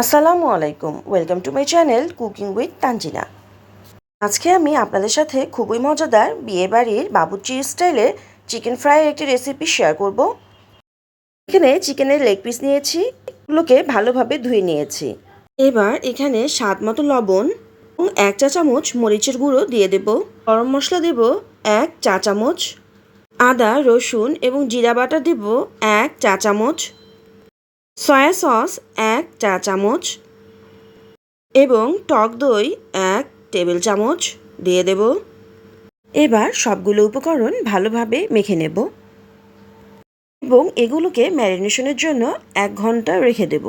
আসসালামু আলাইকুম, welcome to my channel cooking with Tanzina. আজকে আমি আপনাদের সাথে খুবই মজাদার বিয়ে বাড়ির বাবুর্চি স্টাইলের চিকেন ফ্রাইয়ের একটি রেসিপি শেয়ার করব। এখানে চিকেনের লেগ পিস নিয়েছি, এগুলোকে ভালোভাবে ধুয়ে নিয়েছি। এবার এখানে স্বাদ মতো লবণ এবং 1 চা চামচ মরিচের গুঁড়ো দিয়ে দেব। গরম মশলা দেব 1 চা চামচ, আদা রসুন এবং জিরা বাটা দেব 1 চা চামচ, সয়া সস 1 চা চামচ এবং টক দই 1 টেবিল চামচ দিয়ে দেব। এবার সবগুলো উপকরণ ভালোভাবে মেখে নেব এবং এগুলোকে ম্যারিনেশনের জন্য 1 ঘন্টা রেখে দেব।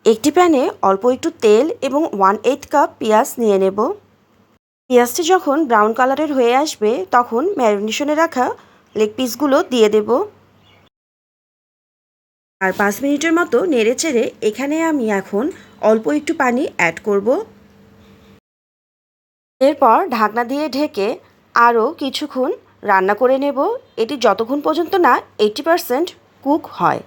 একটি প্যানে অল্প একটু তেল এবং 1/8 কাপ পেঁয়াজ নিয়ে নেব। পেঁয়াজটি যখন ব্রাউন কালারের হয়ে আসবে তখন ম্যারিনেশনে রাখা লেগ পিসগুলো দিয়ে দেব। আর 5 মিনিটের মতো নেড়েচেড়ে এখানে আমি এখন অল্প একটু পানি অ্যাড করব। এরপর ঢাকনা দিয়ে ঢেকে আরও কিছুক্ষণ রান্না করে নেব, এটি যতক্ষণ পর্যন্ত না 80% কুক হয়।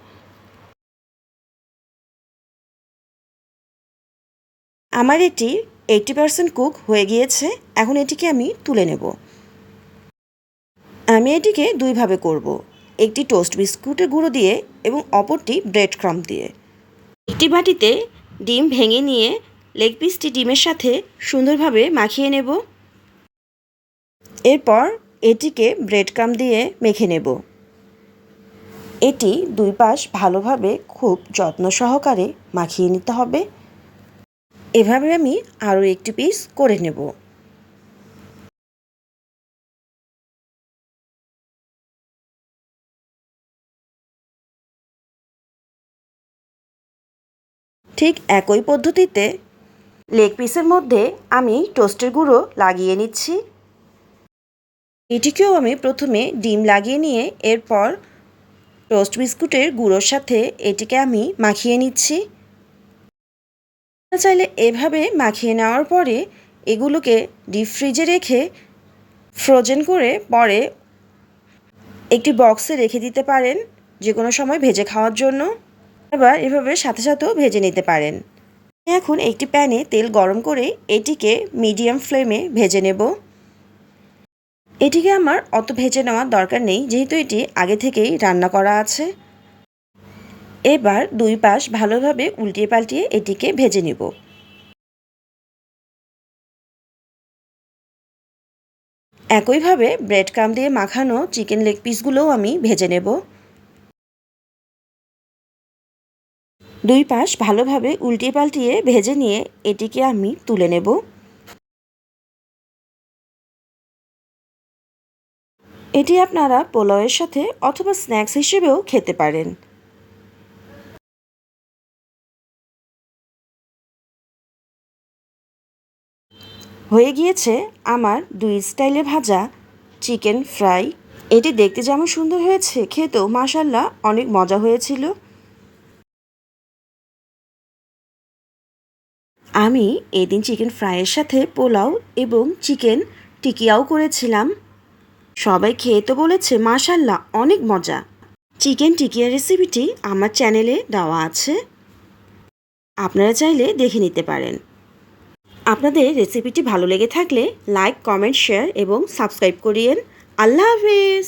আমার এটি 80% কুক হয়ে গিয়েছে, এখন এটিকে আমি তুলে নেব। আমি এটিকে দুইভাবে করব, একটি টোস্ট বিস্কুটের গুঁড়ো দিয়ে এবং অপরটি ব্রেড ক্রাম্ব দিয়ে। একটি বাটিতে ডিম ভেঙে নিয়ে লেগ পিসটি ডিমের সাথে সুন্দরভাবে মাখিয়ে নেব। এরপর এটিকে ব্রেড ক্রাম্ব দিয়ে মেখে নেব। এটি দুই পাশ ভালোভাবে খুব যত্ন সহকারে মাখিয়ে নিতে হবে। এভাবে আমি আরও একটি পিস করে নেব। ঠিক একই পদ্ধতিতে লেগ পিসের মধ্যে আমি টোস্টের গুঁড়ো লাগিয়ে নিচ্ছি। এটিকেও আমি প্রথমে ডিম লাগিয়ে নিয়ে এরপর টোস্ট বিস্কুটের গুঁড়োর সাথে এটিকে আমি মাখিয়ে নিচ্ছি। চাইলে এভাবে মাখিয়ে নেওয়ার পরে এগুলোকে ডিপ ফ্রিজে রেখে ফ্রোজেন করে পরে একটি বক্সে রেখে দিতে পারেন, যে কোনো সময় ভেজে খাওয়ার জন্য। আবার এভাবে সাথে সাথেও ভেজে নিতে পারেন। এখন একটি প্যানে তেল গরম করে এটিকে মিডিয়াম ফ্লেমে ভেজে নেব। এটিকে আমার অত ভেজে নেওয়ার দরকার নেই, যেহেতু এটি আগে থেকেই রান্না করা আছে। এবার দুই পাশ ভালোভাবে উল্টিয়ে পাল্টিয়ে এটিকে ভেজে নেব। একইভাবে ব্রেড ক্রাম্ব দিয়ে মাখানো চিকেন লেগ পিসগুলোও আমি ভেজে নেব। দুই পাশ ভালোভাবে উল্টিয়ে পাল্টিয়ে ভেজে নিয়ে এটিকে আমি তুলে নেব। এটি আপনারা পোলাওয়ের সাথে অথবা স্ন্যাক্স হিসেবেও খেতে পারেন। হয়ে গিয়েছে আমার দুই স্টাইলে ভাজা চিকেন ফ্রাই। এটি দেখতে যেমন সুন্দর হয়েছে, খেতেও মাশাআল্লাহ অনেক মজা হয়েছিল। আমি এদিন চিকেন ফ্রাইয়ের সাথে পোলাও এবং চিকেন টিকিয়াও করেছিলাম। সবাই খেয়ে তো বলেছে মাশাআল্লাহ অনেক মজা। চিকেন টিকিয়া রেসিপিটি আমার চ্যানেলে দেওয়া আছে, আপনারা চাইলে দেখে নিতে পারেন। আপনাদের রেসিপিটি ভালো লেগে থাকলে লাইক, কমেন্ট, শেয়ার এবং সাবস্ক্রাইব করিয়েন। আল্লাহ হাফেজ।